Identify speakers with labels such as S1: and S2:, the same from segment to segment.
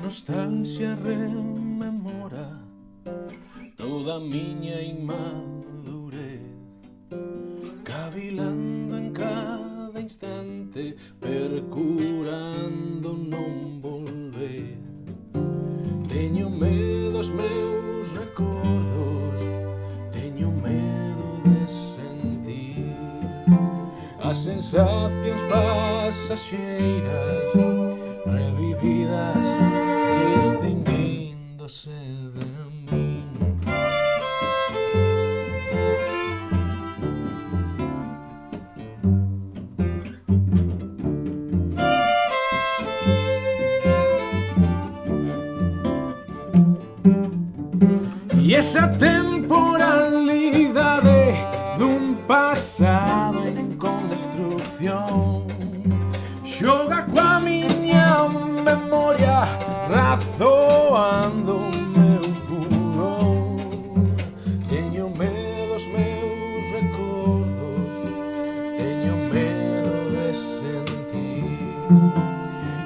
S1: nostalgia rememora toda a miña inmadurez, cavilando en cada instante, percurando non volver. Teño medo aos meus recordos, teño medo de sentir as sensacións pasaxeiras, revividas, distinguíndose de min. E esa temporalidade dun pasado en construcción xoga coa miña memoria, razoando o meu pudor. Teño medo aos meus recordos, teño medo de sentir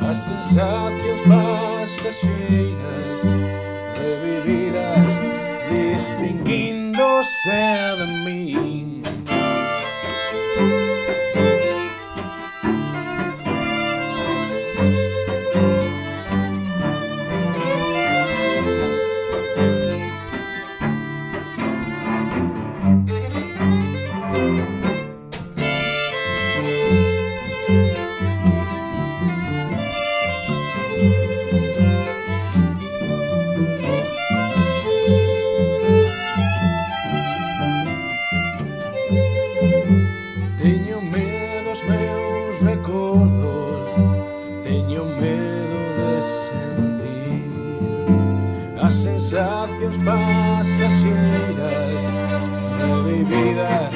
S1: as sensacións pasaxeiras, revividas, distinguíndose de min. Teño medo aos meus recordos, teño medo de sentir as sensacións pasaxeiras, revividas,